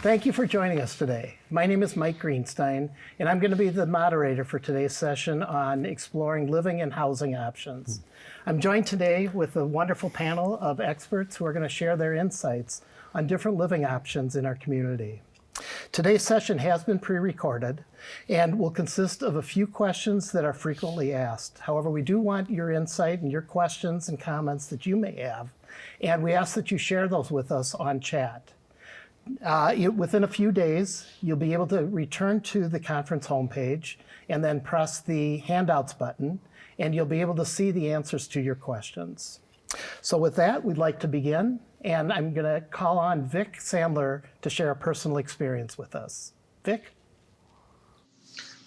Thank you for joining us today. My name is Mike Greenstein, and I'm going to be the moderator for today's session on exploring living and housing options. I'm joined today with a wonderful panel of experts who are going to share their insights on different living options in our community. Today's session has been pre-recorded and will consist of a few questions that are frequently asked. However, we do want your insight and your questions and comments that you may have, and we ask that you share those with us on chat. Within a few days, you'll be able to return to the conference homepage and then press the handouts button, and you'll be able to see the answers to your questions. So with that, we'd like to begin, and I'm going to call on Vic Sandler to share a personal experience with us. Vic?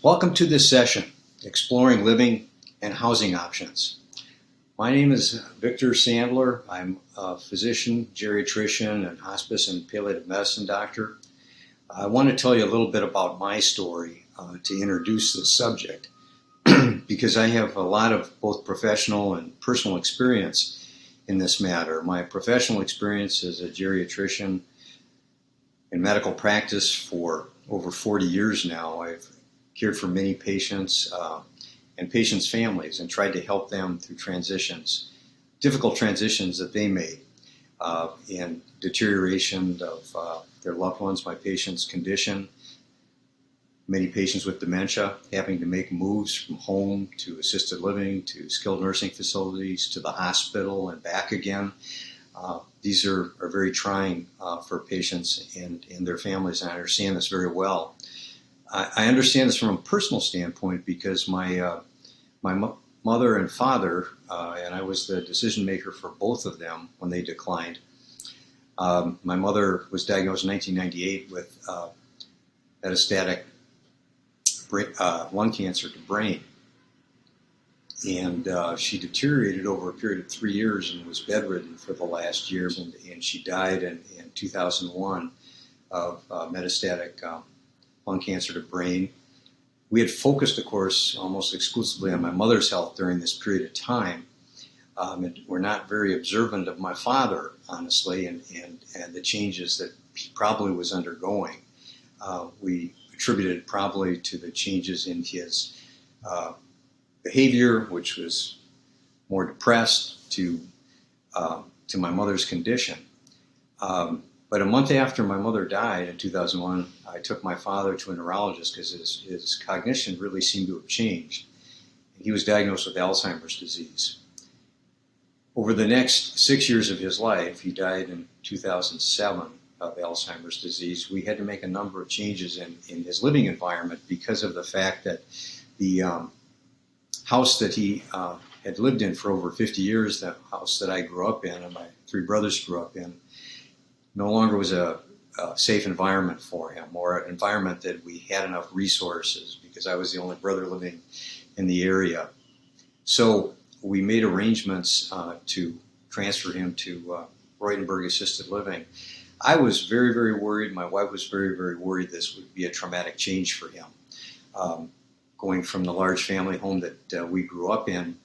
Welcome to this session, Exploring Living and Housing Options. My name is Victor Sandler. I'm a physician, geriatrician, and hospice and palliative medicine doctor. I want to tell you a little bit about my story to introduce this subject because I have a lot of both professional and personal experience in this matter. My professional experience as a geriatrician in medical practice for over 40 years now. I've cared for many patients and patients' families and tried to help them through transitions, difficult transitions that they made in deterioration of their loved ones, my patients' condition, many patients with dementia having to make moves from home to assisted living to skilled nursing facilities to the hospital and back again. These are very trying for patients and their families, and I understand this very well. I understand this from a personal standpoint because my mother and father, and I was the decision maker for both of them when they declined. My mother was diagnosed in 1998 with metastatic lung cancer to brain, and she deteriorated over a period of 3 years and was bedridden for the last year, and she died in 2001 of metastatic lung cancer to brain. We had focused, of course, almost exclusively on my mother's health during this period of time. And we're not very observant of my father, honestly, and the changes that he probably was undergoing. We attributed it probably to the changes in his behavior, which was more depressed, to my mother's condition. But a month after my mother died in 2001, I took my father to a neurologist because his cognition really seemed to have changed. He was diagnosed with Alzheimer's disease. Over the next 6 years of his life, he died in 2007 of Alzheimer's disease. We had to make a number of changes in his living environment because of the fact that the house that he had lived in for over 50 years, the house that I grew up in and my three brothers grew up in, no longer was a safe environment for him, or an environment that we had enough resources because I was the only brother living in the area. So we made arrangements to transfer him to Roitenberg Assisted Living. I was very, very worried. My wife was very, very worried this would be a traumatic change for him. Going from the large family home that we grew up in,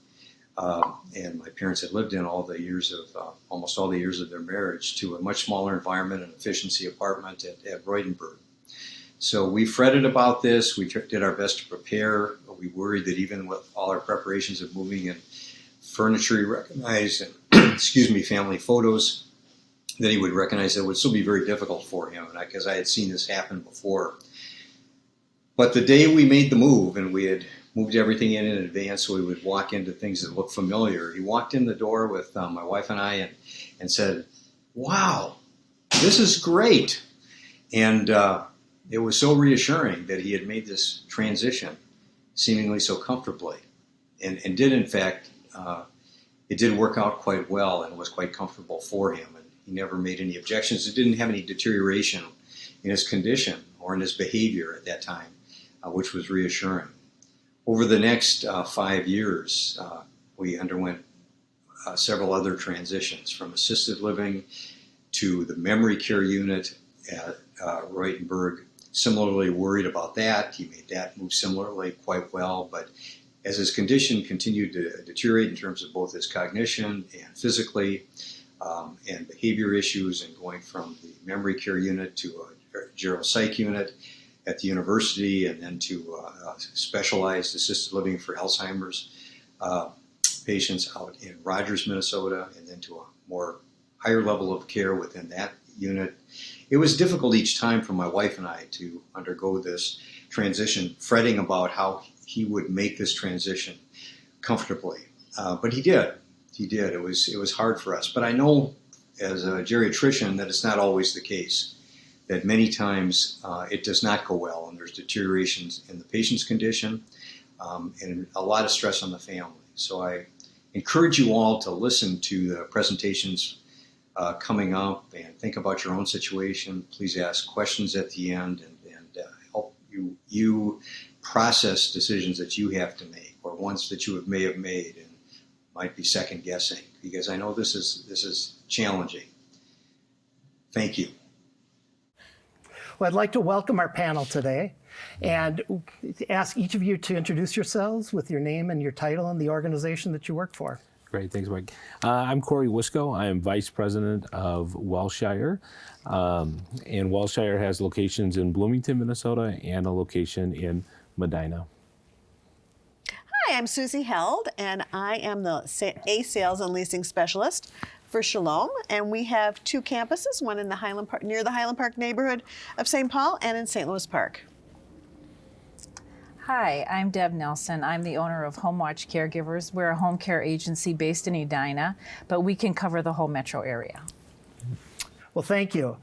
and my parents had lived in almost all the years of their marriage, to a much smaller environment, an efficiency apartment at Roitenberg. So we fretted about this. We did our best to prepare. We worried that even with all our preparations of moving and furniture he recognized and family photos, that he would recognize that it would still be very difficult for him, because I had seen this happen before. But the day we made the move, and we had moved everything in advance so we would walk into things that looked familiar, he walked in the door with my wife and I and said, "Wow, this is great." And it was so reassuring that he had made this transition seemingly so comfortably, and did in fact, it did work out quite well and was quite comfortable for him. And he never made any objections. It didn't have any deterioration in his condition or in his behavior at that time, which was reassuring. Over the next 5 years, we underwent several other transitions, from assisted living to the memory care unit at Roitenberg. Similarly worried about that. He made that move similarly quite well, but as his condition continued to deteriorate in terms of both his cognition and physically, and behavior issues, and going from the memory care unit to geropsych unit at the university, and then to specialized assisted living for Alzheimer's patients out in Rogers, Minnesota, and then to a more higher level of care within that unit. It was difficult each time for my wife and I to undergo this transition, fretting about how he would make this transition comfortably. But he did. He did. It was hard for us. But I know as a geriatrician that it's not always the case, that many times it does not go well, and there's deteriorations in the patient's condition and a lot of stress on the family. So I encourage you all to listen to the presentations coming up and think about your own situation. Please ask questions at the end and help you process decisions that you have to make, or ones that you may have made and might be second guessing, because I know this is challenging. Thank you. Well, I'd like to welcome our panel today and ask each of you to introduce yourselves with your name and your title and the organization that you work for. Great, thanks, Mike. I'm Corey Wisco. I am Vice President of Wellshire. And Wellshire has locations in Bloomington, Minnesota, and a location in Medina. Hi, I'm Susie Held, and I am the sales and leasing specialist for Shalom. And we have two campuses, one in the Highland Park, near the Highland Park neighborhood of St. Paul, and in St. Louis Park. Hi, I'm Deb Nelson. I'm the owner of Home Watch Caregivers. We're a home care agency based in Edina, but we can cover the whole metro area. Well, thank you.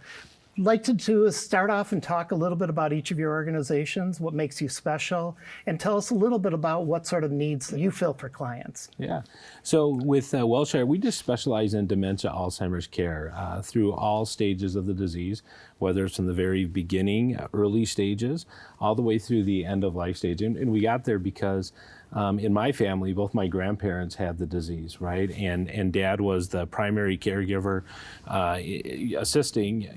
I'd like to do is start off and talk a little bit about each of your organizations, what makes you special, and tell us a little bit about what sort of needs you fill for clients. Yeah. So with Wellshire, we just specialize in dementia Alzheimer's care through all stages of the disease, whether it's from the very beginning, early stages, all the way through the end of life stage. And we got there because in my family, both my grandparents had the disease, right? And Dad was the primary caregiver, assisting,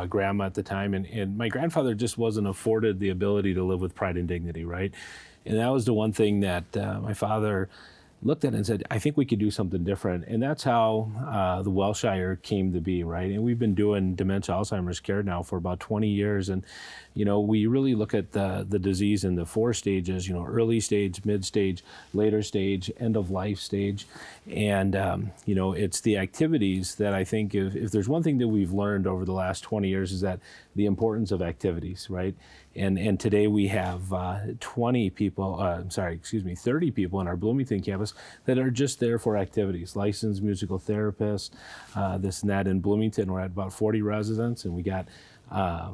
grandma at the time. And my grandfather just wasn't afforded the ability to live with pride and dignity, right? And that was the one thing that my father looked at and said, I think we could do something different. And that's how the Wellshire came to be, right? And we've been doing dementia Alzheimer's care now for about 20 years. And, we really look at the disease in the 4 stages, early stage, mid stage, later stage, end of life stage. And, it's the activities that I think if there's one thing that we've learned over the last 20 years is that the importance of activities, right? And today we have 30 people in our Bloomington campus that are just there for activities, licensed musical therapists, this and that. In Bloomington, we're at about 40 residents, and we got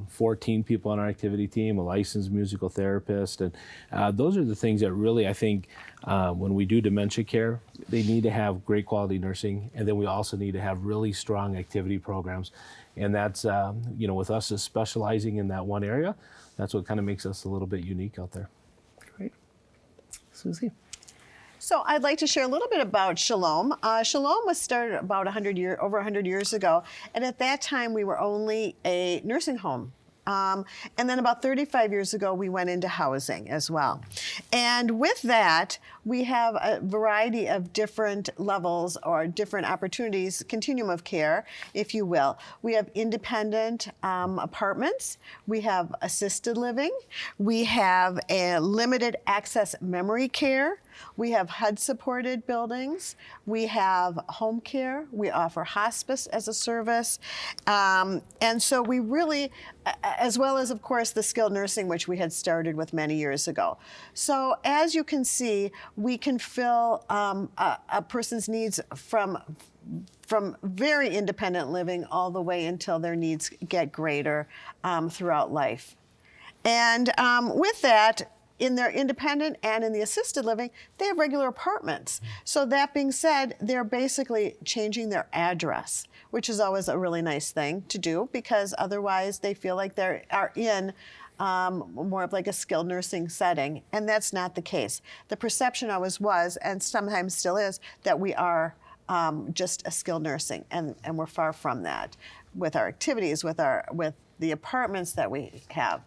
14 people on our activity team, a licensed musical therapist. And those are the things that really, I think, when we do dementia care, they need to have great quality nursing, and then we also need to have really strong activity programs. And that's, with us as specializing in that one area, that's what kind of makes us a little bit unique out there. Great. Susie? So I'd like to share a little bit about Shalom. Shalom was started about over 100 years ago, and at that time we were only a nursing home. And then about 35 years ago, we went into housing as well. And with that, we have a variety of different levels or different opportunities, continuum of care, if you will. We have independent apartments. We have assisted living. We have a limited access memory care. We have HUD-supported buildings. We have home care. We offer hospice as a service. And so we really, as well as, of course, the skilled nursing, which we had started with many years ago. So as you can see, we can fill a person's needs from very independent living all the way until their needs get greater throughout life. And with that, in their independent and in the assisted living, they have regular apartments. So that being said, they're basically changing their address, which is always a really nice thing to do, because otherwise they feel like they are in more of like a skilled nursing setting, and that's not the case. The perception always was, and sometimes still is, that we are just a skilled nursing, and we're far from that with our activities, with the apartments that we have.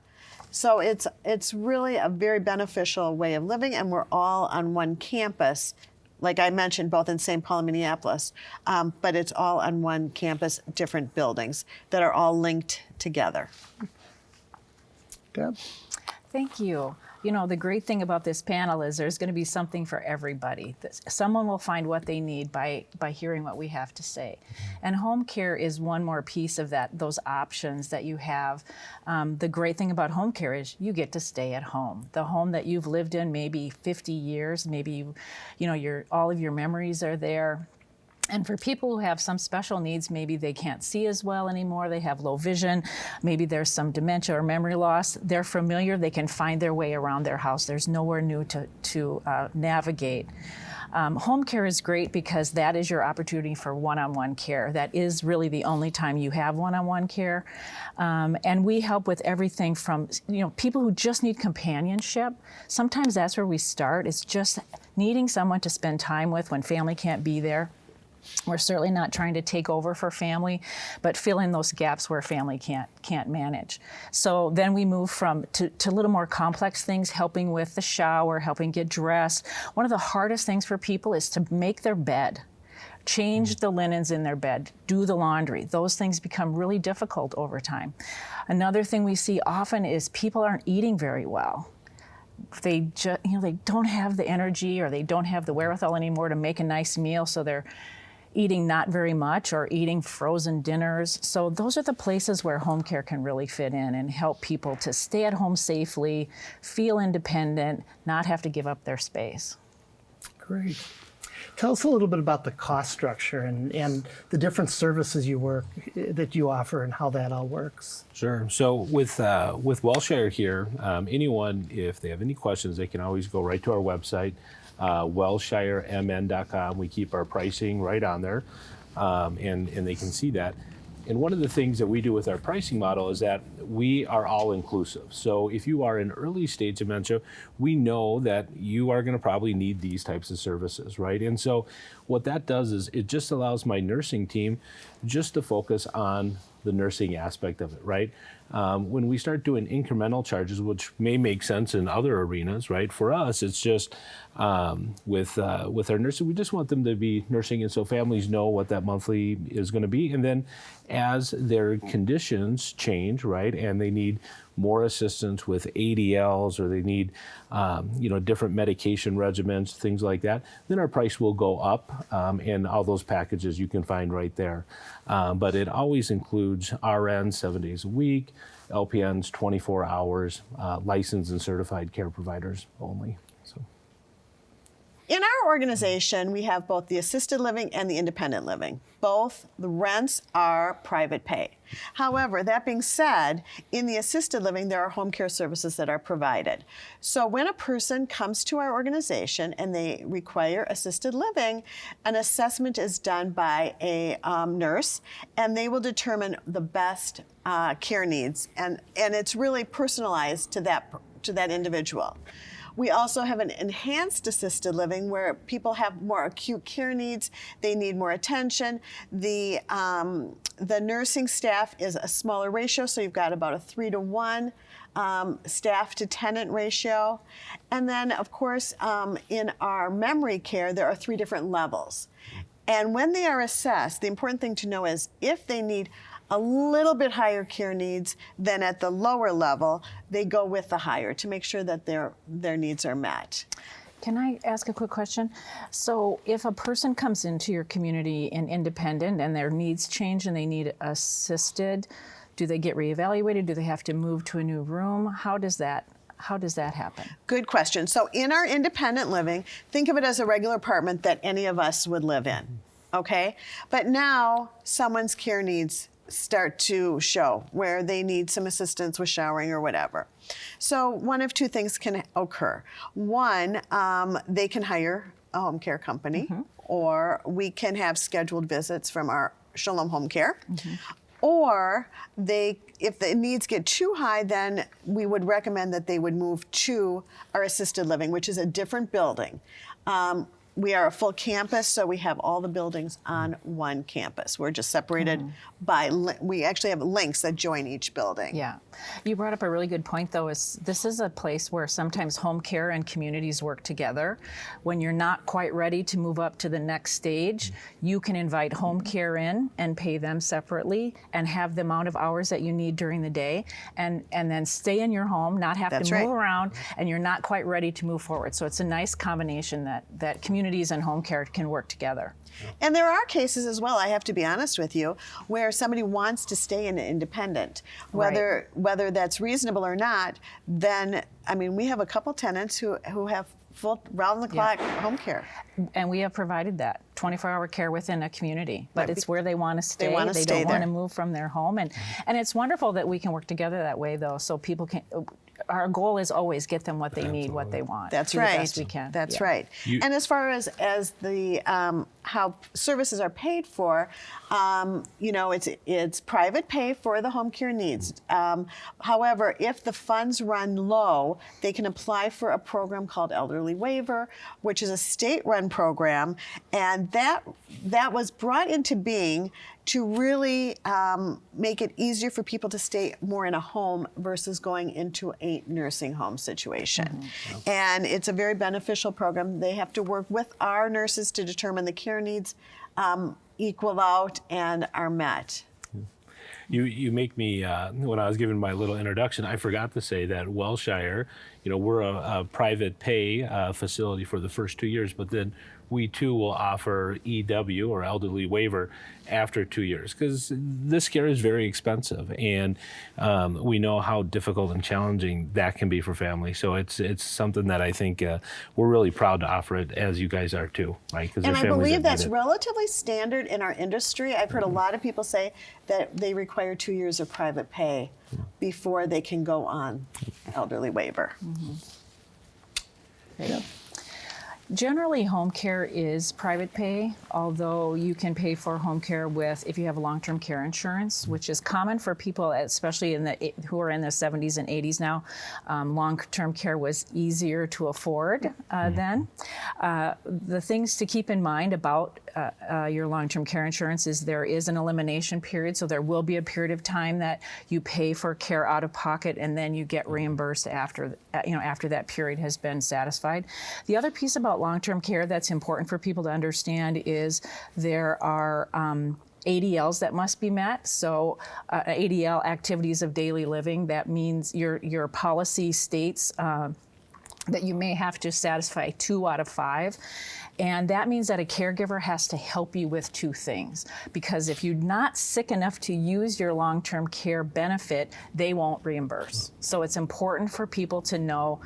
So it's really a very beneficial way of living, and we're all on one campus, like I mentioned, both in St. Paul and Minneapolis, but it's all on one campus, different buildings that are all linked together. Deb? Thank you. You know, the great thing about this panel is there's going to be something for everybody. Someone will find what they need by hearing what we have to say. And home care is one more piece of that, those options that you have. The great thing about home care is you get to stay at home. The home that you've lived in maybe 50 years, maybe all of your memories are there. And for people who have some special needs, maybe they can't see as well anymore, they have low vision, maybe there's some dementia or memory loss, they're familiar, they can find their way around their house. There's nowhere new to navigate. Home care is great because that is your opportunity for one-on-one care. That is really the only time you have one-on-one care. And we help with everything from, people who just need companionship. Sometimes that's where we start. It's just needing someone to spend time with when family can't be there. We're certainly not trying to take over for family, but fill in those gaps where family can't manage. So then we move to a little more complex things, helping with the shower, helping get dressed. One of the hardest things for people is to make their bed, change the linens in their bed, do the laundry. Those things become really difficult over time. Another thing we see often is people aren't eating very well. They don't have the energy or they don't have the wherewithal anymore to make a nice meal, so they're eating not very much or eating frozen dinners. So those are the places where home care can really fit in and help people to stay at home safely, feel independent, not have to give up their space. Great. Tell us a little bit about the cost structure and the different services that you offer and how that all works. Sure. So with Wellshire here, anyone, if they have any questions, they can always go right to our website, wellshiremn.com. We keep our pricing right on there, and they can see that. And one of the things that we do with our pricing model is that we are all inclusive. So if you are in early stage dementia, we know that you are going to probably need these types of services, right? And so what that does is it just allows my nursing team just to focus on the nursing aspect of it, right? When we start doing incremental charges, which may make sense in other arenas, right? For us, it's just with our nurses, we just want them to be nursing, and so families know what that monthly is going to be. And then as their conditions change, right, and they need more assistance with ADLs or they need different medication regimens, things like that, then our price will go up, and all those packages you can find right there. But it always includes RN 7 days a week, LPNs 24 hours, licensed and certified care providers only. So. In our organization, we have both the assisted living and the independent living. Both the rents are private pay. However, that being said, in the assisted living, there are home care services that are provided. So when a person comes to our organization and they require assisted living, an assessment is done by a nurse, and they will determine the best care needs, and it's really personalized to that individual. We also have an enhanced assisted living where people have more acute care needs. They need more attention. The nursing staff is a smaller ratio, so you've got about a 3-to-1 staff to tenant ratio. And then, of course, in our memory care, there are 3 different levels. And when they are assessed, the important thing to know is if they need a little bit higher care needs than at the lower level, they go with the higher to make sure that their needs are met. Can I ask a quick question? So if a person comes into your community in independent and their needs change and they need assisted, do they get reevaluated? Do they have to move to a new room? How does that happen? Good question. So in our independent living, think of it as a regular apartment that any of us would live in, okay? But now someone's care needs start to show where they need some assistance with showering or whatever. So one of 2 things can occur. One, they can hire a home care company, or we can have scheduled visits from our Shalom Home Care. Or if the needs get too high, then we would recommend that they would move to our assisted living, which is a different building. we are a full campus, so we have all the buildings on one campus. We're just separated by, we actually have links that join each building. Yeah. You brought up a really good point, though, is this is a place where sometimes home care and communities work together. When you're not quite ready to move up to the next stage, you can invite home care in and pay them separately and have the amount of hours that you need during the day, and then stay in your home, not have That's to move right. around, and you're not quite ready to move forward. So it's a nice combination that communities and home care can work together. And there are cases as well, I have to be honest with you, where somebody wants to stay in independent. Whether that's reasonable or not, then, I mean, we have a couple tenants who have full round-the-clock home care. And we have provided that 24-hour care within a community, but Right. it's where they want to stay. wanna They stay don't want there. to move from their home, and it's wonderful that we can work together that way, though, so people can. Our goal is always get them what they need, what they want. That's do right. The best we can. That's Yeah. right. And as far as the how services are paid for, you know, it's private pay for the home care needs. However, if the funds run low, they can apply for a program called Elderly Waiver, which is a state-run program, and that was brought into being to really make it easier for people to stay more in a home versus going into a nursing home situation. And it's a very beneficial program. They have to work with our nurses to determine the care needs equal out and are met. You make me, when I was giving my little introduction, I forgot to say that Wellshire, you know, we're a private pay facility for the first 2 years, but then we too will offer EW or elderly waiver after 2 years, because this care is very expensive, and we know how difficult and challenging that can be for families. So it's something that I think we're really proud to offer it, as you guys are too, right? 'Cause And there are I families believe that need that's it. relatively standard in our industry. I've heard a lot of people say that they require 2 years of private pay before they can go on elderly waiver. Generally, home care is private pay, although you can pay for home care if you have long-term care insurance, which is common for people, especially who are in their 70s and 80s now. Long-term care was easier to afford then. The things to keep in mind about your long-term care insurance is there is an elimination period, so there will be a period of time that you pay for care out of pocket, and then you get reimbursed after that period has been satisfied. The other piece about long-term care that's important for people to understand is there are ADLs that must be met. So ADL, activities of daily living, that means your policy states that you may have to satisfy 2 out of 5. And that means that a caregiver has to help you with 2 things. Because if you're not sick enough to use your long-term care benefit, they won't reimburse. So it's important for people to know,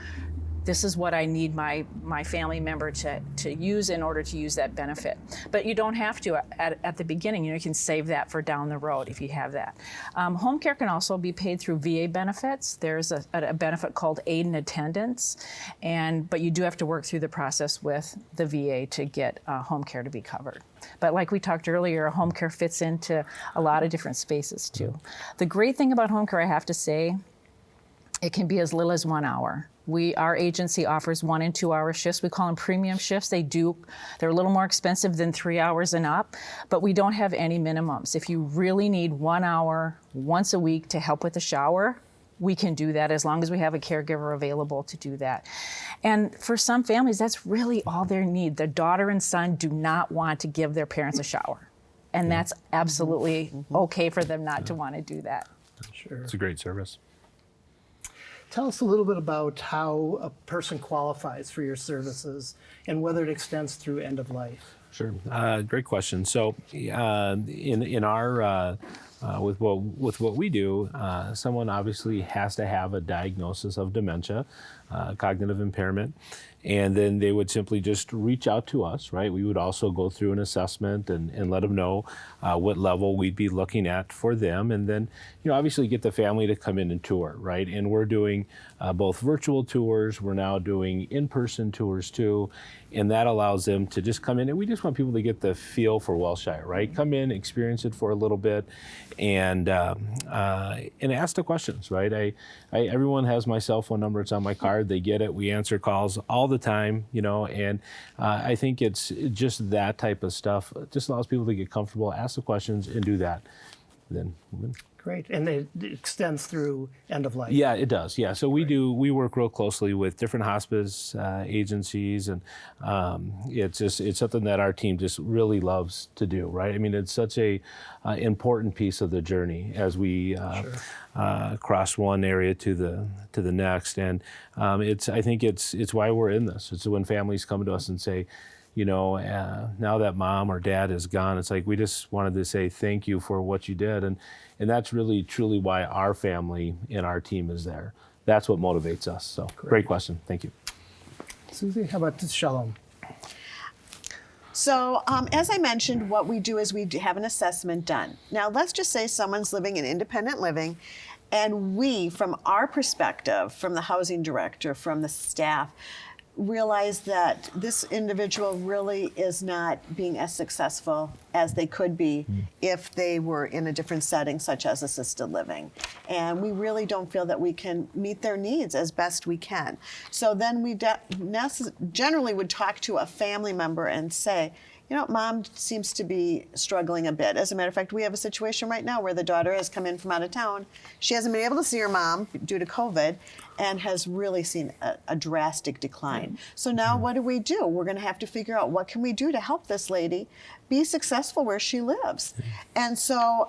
this is what I need my family member to use in order to use that benefit. But you don't have to at the beginning. You can save that for down the road if you have that. Home care can also be paid through VA benefits. There's a benefit called aid and attendance, but you do have to work through the process with the VA to get home care to be covered. But like we talked earlier, home care fits into a lot of different spaces too. The great thing about home care, I have to say, it can be as little as 1 hour. Our agency offers 1 and 2 hour shifts. We call them premium shifts. They're a little more expensive than 3 hours and up, but we don't have any minimums. If you really need 1 hour once a week to help with the shower, we can do that as long as we have a caregiver available to do that. And for some families, that's really all they need. Their daughter and son do not want to give their parents a shower. And that's absolutely okay for them not to want to do that. Sure. It's a great service. Tell us a little bit about how a person qualifies for your services and whether it extends through end of life. Sure, great question. So, in our with what we do, someone obviously has to have a diagnosis of dementia, cognitive impairment, and then they would simply just reach out to us, right? We would also go through an assessment and let them know what level we'd be looking at for them, and then obviously get the family to come in and tour, right? And we're doing both virtual tours. We're now doing in-person tours too, and that allows them to just come in, and we just want people to get the feel for Wellshire, right? Come in, experience it for a little bit, and ask the questions, right? Everyone has my cell phone number. It's on my card. They get it. We answer calls all the time, and I think it's just that type of stuff. It just allows people to get comfortable, ask the questions, and do that. Then. Great, and it extends through end of life. Yeah, it does. Yeah, so we work real closely with different hospice agencies, and it's something that our team just really loves to do. Right? I mean, it's such a important piece of the journey as we cross one area to the next, and I think it's why we're in this. It's when families come to us and say, now that mom or dad is gone, it's like we just wanted to say thank you for what you did, and that's really truly why our family and our team is there. That's what motivates us. So great question. Thank you. Susie, how about Shalom? So, as I mentioned, what we do is we have an assessment done. Now, let's just say someone's living in independent living, and we, from our perspective, from the housing director, from the staff, realize that this individual really is not being as successful as they could be if they were in a different setting, such as assisted living. And we really don't feel that we can meet their needs as best we can. So then we generally would talk to a family member and say, mom seems to be struggling a bit. As a matter of fact, we have a situation right now where the daughter has come in from out of town. She hasn't been able to see her mom due to COVID and has really seen a drastic decline. So now what do? We're going to have to figure out what can we do to help this lady be successful where she lives. And so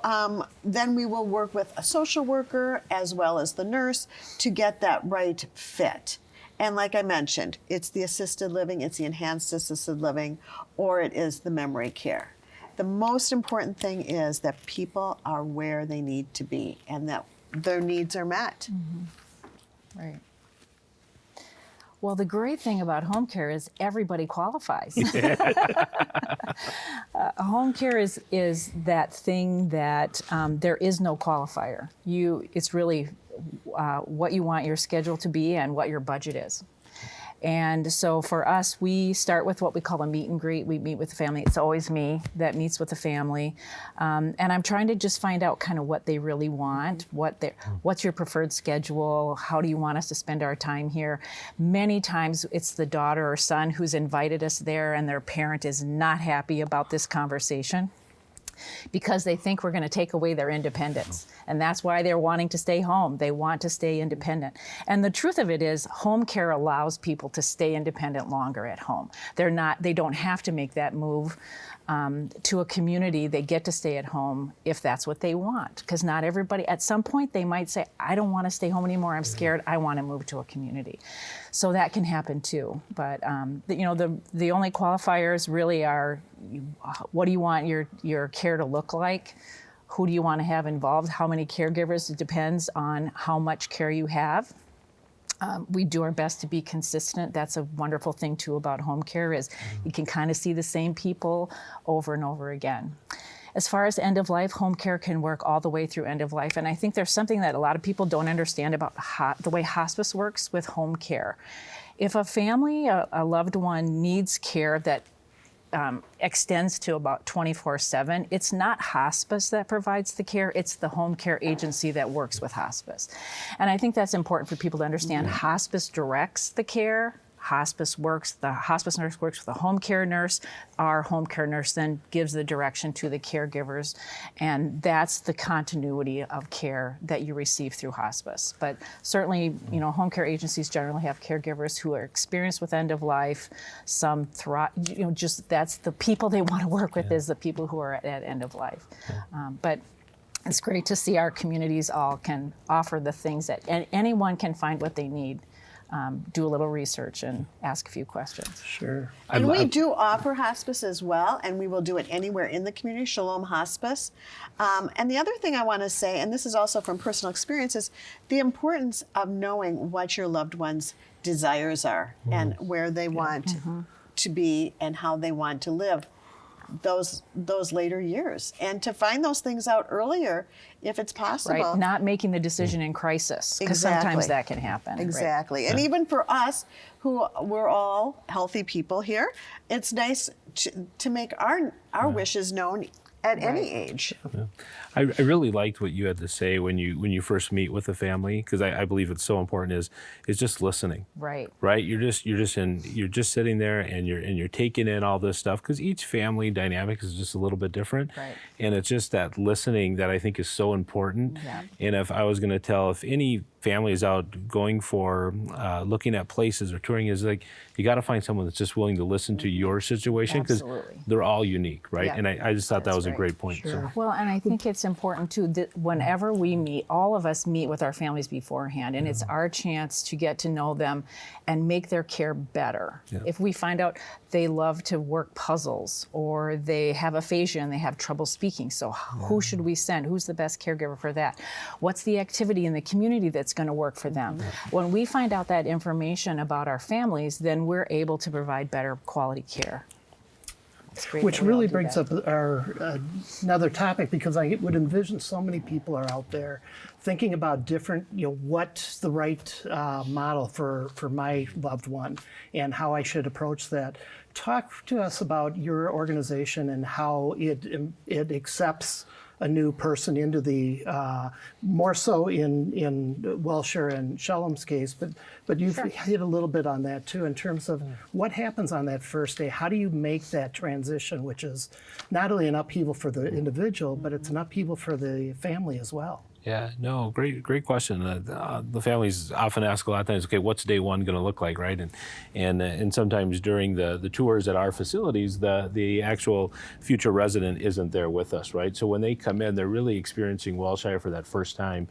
then we will work with a social worker as well as the nurse to get that right fit. And like I mentioned, it's the assisted living, it's the enhanced assisted living, or it is the memory care. The most important thing is that people are where they need to be and that their needs are met. Right. Well, the great thing about home care is everybody qualifies. Home care is that thing that there is no qualifier. It's really what you want your schedule to be and what your budget is. And so for us, we start with what we call a meet and greet. We meet with the family. It's always me that meets with the family. And I'm trying to just find out kind of what they really want, what's your preferred schedule, how do you want us to spend our time here. Many times it's the daughter or son who's invited us there and their parent is not happy about this conversation, because they think we're going to take away their independence. And that's why they're wanting to stay home. They want to stay independent. And the truth of it is, home care allows people to stay independent longer at home. They don't have to make that move to a community. They get to stay at home if that's what they want. Because not everybody, at some point they might say, I don't want to stay home anymore, I'm scared, I want to move to a community. So that can happen too. But the only qualifiers really are, what do you want your care to look like? Who do you want to have involved? How many caregivers? It depends on how much care you have. We do our best to be consistent. That's a wonderful thing too about home care is you can kind of see the same people over and over again. As far as end of life, home care can work all the way through end of life. And I think there's something that a lot of people don't understand about the way hospice works with home care. If a family, a loved one needs care that extends to about 24/7. It's not hospice that provides the care, it's the home care agency that works with hospice. And I think that's important for people to understand. Hospice directs the care. The hospice nurse works with the home care nurse. Our home care nurse then gives the direction to the caregivers, and that's the continuity of care that you receive through hospice. But certainly, home care agencies generally have caregivers who are experienced with end of life. Some thrive, that's the people they want to work with is the people who are at end of life. But it's great to see our communities all can offer the things that anyone can find what they need. Do a little research and ask a few questions. Sure. And we do offer hospice as well, and we will do it anywhere in the community, Shalom Hospice. And the other thing I want to say, and this is also from personal experience, is the importance of knowing what your loved one's desires are and where they want to be and how they want to live those later years, and to find those things out earlier if it's possible. Right, not making the decision in crisis, because sometimes that can happen. Exactly, right? And even for us, who we're all healthy people here, it's nice to make our wishes known at any age. I really liked what you had to say when you first meet with a family, because I believe it's so important is just listening. Right. Right. You're just sitting there and you're taking in all this stuff, because each family dynamic is just a little bit different. Right. And it's just that listening that I think is so important. Yeah. And if I was going to tell, if any family is out going for looking at places or touring, is like, you got to find someone that's just willing to listen to your situation, because Absolutely. they're all unique, right? Yeah. And I just thought that That's was a right. great point. So. Well, and I think it's important too that whenever we meet, all of us meet with our families beforehand, and it's our chance to get to know them and make their care better. Yeah. If we find out they love to work puzzles, or they have aphasia and they have trouble speaking, so who should we send? Who's the best caregiver for that? What's the activity in the community that's going to work for them? When we find out that information about our families, then we're able to provide better quality care. It's great Which that we all really do brings that. up our another topic, because I would envision so many people are out there thinking about different, what's the right model for my loved one and how I should approach that. Talk to us about your organization and how it accepts a new person into the, more so in Welsher and Shalom's case, but you've hit a little bit on that too, in terms of what happens on that first day. How do you make that transition, which is not only an upheaval for the individual, but it's an upheaval for the family as well? Yeah, no, great question. The families often ask a lot of times, okay, what's day one going to look like, right? And sometimes during the tours at our facilities, the actual future resident isn't there with us, right? So when they come in, they're really experiencing Wellshire for that first time,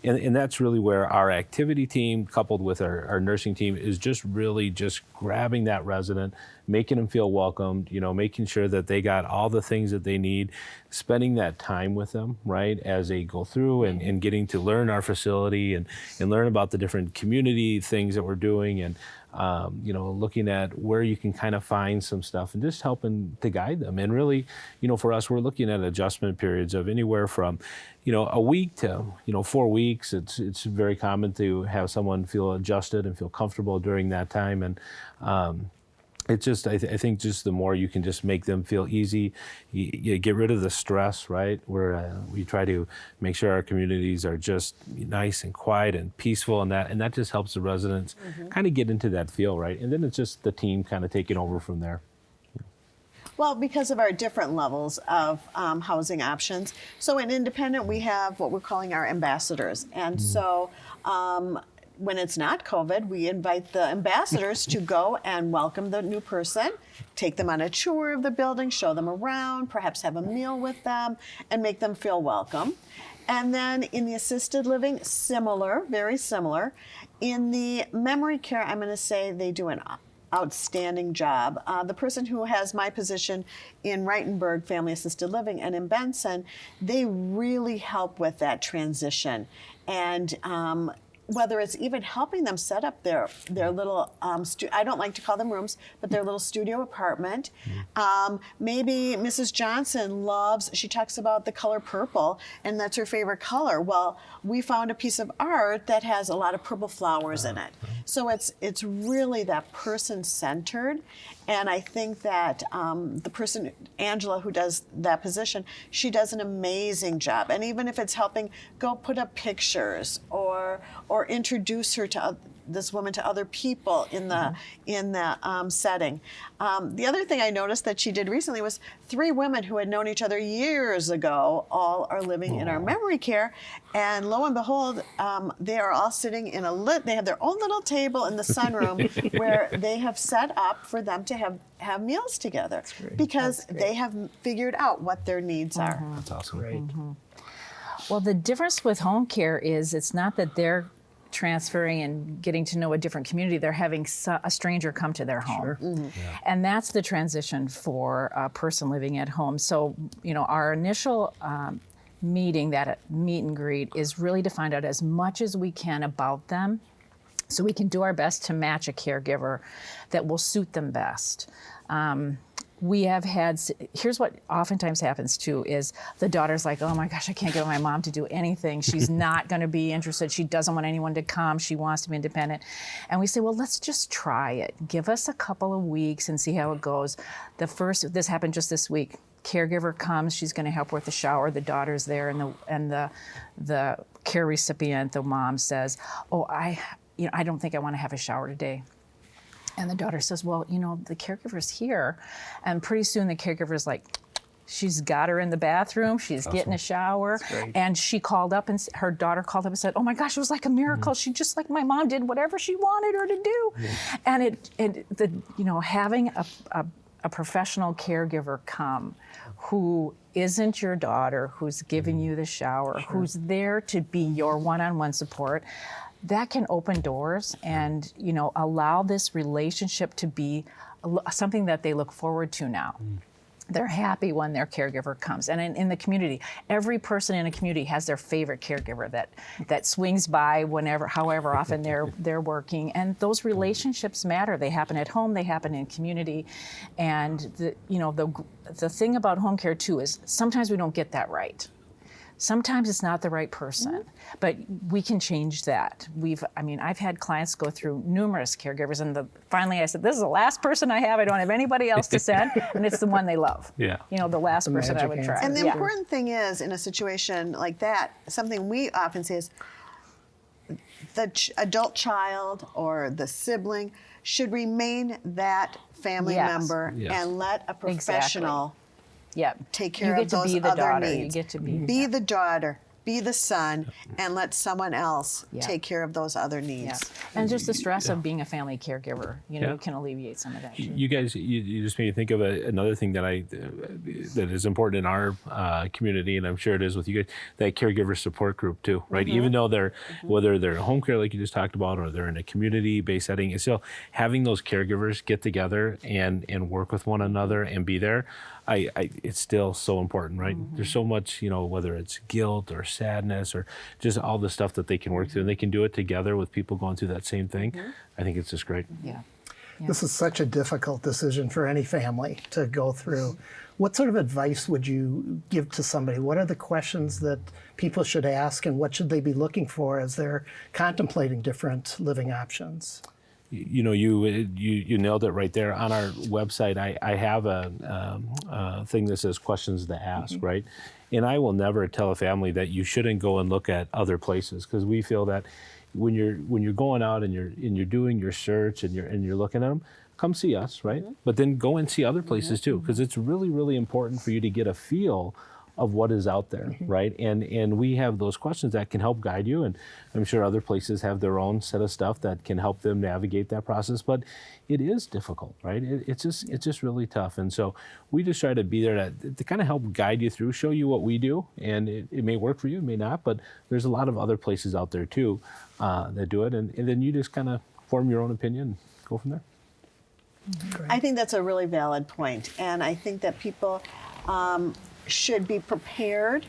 and that's really where our activity team, coupled with our nursing team, is just really just grabbing that resident, making them feel welcomed, making sure that they got all the things that they need, spending that time with them, right, as they go through and getting to learn our facility and learn about the different community things that we're doing, and looking at where you can kind of find some stuff and just helping to guide them. And really, for us, we're looking at adjustment periods of anywhere from, a week to, 4 weeks. It's very common to have someone feel adjusted and feel comfortable during that time. And it's just, I think just the more you can just make them feel easy, you get rid of the stress, right? Where we try to make sure our communities are just nice and quiet and peaceful, and that just helps the residents kind of get into that feel, right? And then it's just the team kind of taking over from there. Well, because of our different levels of housing options. So in Independent, we have what we're calling our ambassadors. And so when it's not COVID, we invite the ambassadors to go and welcome the new person, take them on a tour of the building, show them around, perhaps have a meal with them, and make them feel welcome. And then in the assisted living, similar, very similar. In the memory care, I'm going to say they do an outstanding job. The person who has my position in Reitenberg Family Assisted Living and in Benson, they really help with that transition. And whether it's even helping them set up their little, I don't like to call them rooms, but their little studio apartment. Maybe Mrs. Johnson she talks about the color purple, and that's her favorite color. Well, we found a piece of art that has a lot of purple flowers in it. So it's really that person-centered. And I think that the person, Angela, who does that position, she does an amazing job. And even if it's helping go put up pictures or introduce her to this woman to other people in the setting. The other thing I noticed that she did recently was 3 women who had known each other years ago all are living in our memory care, and lo and behold, they are all sitting in they have their own little table in the sunroom where they have set up for them to have meals together because they have figured out what their needs are. That's awesome. Great. Well, the difference with home care is it's not that they're transferring and getting to know a different community. They're having a stranger come to their home. Sure. And that's the transition for a person living at home. So, our initial meeting, that meet and greet, is really to find out as much as we can about them so we can do our best to match a caregiver that will suit them best. We have had, here's what oftentimes happens too, is the daughter's like, oh my gosh, I can't get my mom to do anything. She's not going to be interested. She doesn't want anyone to come. She wants to be independent. And we say, well, let's just try it. Give us a couple of weeks and see how it goes. This happened just this week. caregiver comes, she's going to help with the shower. The daughter's there, and the care recipient, the mom says, "Oh, I don't think I want to have a shower today." And the daughter says, "Well, the caregiver's here," and pretty soon the caregiver's like, she's got her in the bathroom. She's getting a shower, and she called up, and her daughter called up and said, "Oh my gosh, it was like a miracle. She just like my mom did whatever she wanted her to do." And having a professional caregiver come, who isn't your daughter, who's giving you the shower, who's there to be your one-on-one support, that can open doors and allow this relationship to be something that they look forward to now. They're happy when their caregiver comes. And in the community, every person in a community has their favorite caregiver that swings by however often they're working. And those relationships matter. They happen at home, they happen in community. And the thing about home care too is sometimes we don't get that right. Sometimes it's not the right person, but we can change that. I've had clients go through numerous caregivers, and finally I said, "This is the last person I have. I don't have anybody else to send," and it's the one they love. Yeah. The last person I would try. And the important thing is, in a situation like that, something we often say is the adult child or the sibling should remain that family member and let a professional take care of those other needs. You get to be the daughter, be the son, and let someone else take care of those other needs. And just the stress of being a family caregiver, can alleviate some of that. You guys, you just made me think of another thing that is important in our community, and I'm sure it is with you guys, that caregiver support group too, right? Even though whether they're home care like you just talked about, or they're in a community-based setting, it's still having those caregivers get together and work with one another and be there. It's still so important, right? There's so much, whether it's guilt or sadness or just all the stuff that they can work through, and they can do it together with people going through that same thing. I think it's just great. Yeah. This is such a difficult decision for any family to go through. What sort of advice would you give to somebody? What are the questions that people should ask, and what should they be looking for as they're contemplating different living options? You nailed it right there. On our website, I have a thing that says questions to ask, right? And I will never tell a family that you shouldn't go and look at other places, because we feel that when you're going out and you're doing your search and you're looking at them, come see us, right? But then go and see other places too, because it's really, really important for you to get a feel of what is out there, right? And we have those questions that can help guide you, and I'm sure other places have their own set of stuff that can help them navigate that process, but it is difficult, right? It's just really tough, and so we just try to be there to kind of help guide you through, show you what we do, and it may work for you, it may not, but there's a lot of other places out there too that do it, and then you just kind of form your own opinion and go from there. I think that's a really valid point, and I think that people should be prepared,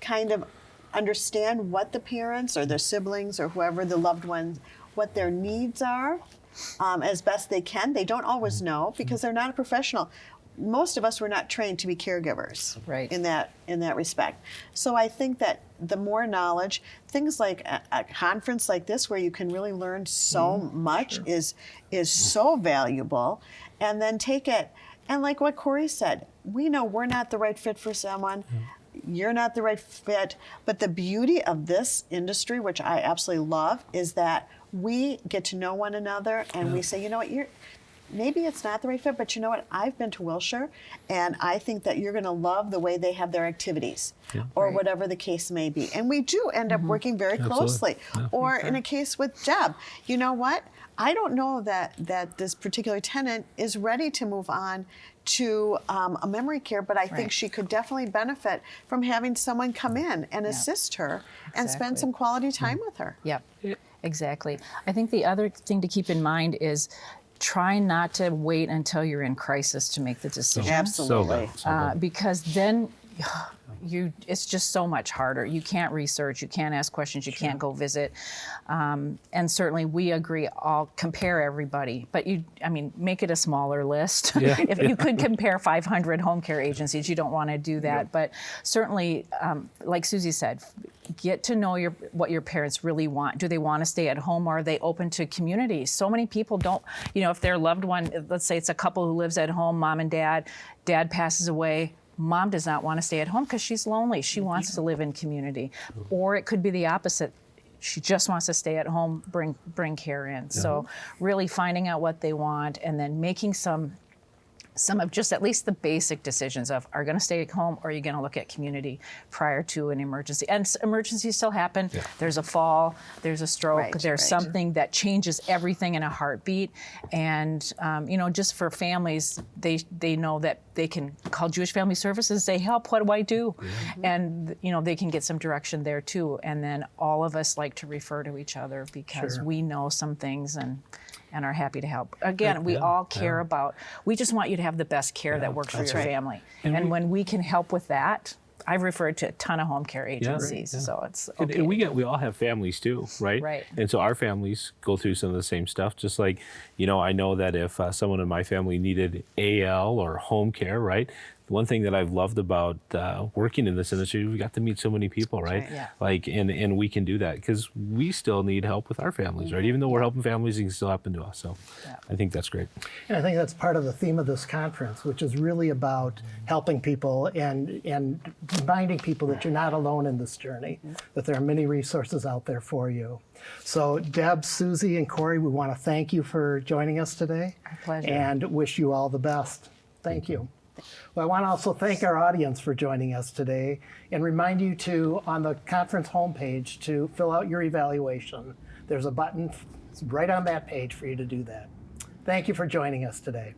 kind of understand what the parents or their siblings or whoever the loved ones, what their needs are as best they can. They don't always know because they're not a professional. Most of us were not trained to be caregivers in that respect. So I think that the more knowledge, things like a conference like this where you can really learn so much is so valuable, and then take it. And like what Corey said, we know we're not the right fit for someone. You're not the right fit. But the beauty of this industry, which I absolutely love, is that we get to know one another, and we say, you know what, maybe it's not the right fit, but you know what, I've been to Wilshire, and I think that you're going to love the way they have their activities, or whatever the case may be. And we do end up working very closely. Or in a case with Deb, you know what, I don't know that this particular tenant is ready to move on to a memory care, but I think she could definitely benefit from having someone come in and assist her and spend some quality time with her. Yep, exactly. I think the other thing to keep in mind is try not to wait until you're in crisis to make the decision. Absolutely. Because then it's just so much harder. You can't research, you can't ask questions, you can't go visit. And certainly we agree, I'll compare everybody, but make it a smaller list. If you could compare 500 home care agencies, you don't want to do that. But certainly, like Susie said, get to know what your parents really want. Do they want to stay at home, or are they open to community? So many people don't, if their loved one, let's say it's a couple who lives at home, mom and dad passes away, mom does not want to stay at home because she's lonely. She wants to live in community. Or it could be the opposite. She just wants to stay at home, bring care in. So really finding out what they want and then making some of just at least the basic decisions of, are you going to stay at home or are you going to look at community prior to an emergency? And emergencies still happen. Yeah. There's a fall, there's a stroke, there's something that changes everything in a heartbeat. And, just for families, they know that they can call Jewish Family Services, say, help, what do I do? Mm-hmm. And, they can get some direction there too. And then all of us like to refer to each other because we know some things and are happy to help. Again, we all care about, we just want you to have the best care that works for your family. And when we can help with that, I've referred to a ton of home care agencies, so it's okay. And we all have families too, right? Right. And so our families go through some of the same stuff. Just like, I know that if someone in my family needed AL or home care, right? One thing that I've loved about working in this industry, we got to meet so many people, right? Yeah. Like, and we can do that because we still need help with our families, right? Even though we're helping families, it can still happen to us. So I think that's great. And I think that's part of the theme of this conference, which is really about helping people and reminding people that you're not alone in this journey, that there are many resources out there for you. So Deb, Susie, and Corey, we want to thank you for joining us today. Our pleasure. And wish you all the best. Thank you. Well, I want to also thank our audience for joining us today and remind you to, on the conference homepage, to fill out your evaluation. There's a button right on that page for you to do that. Thank you for joining us today.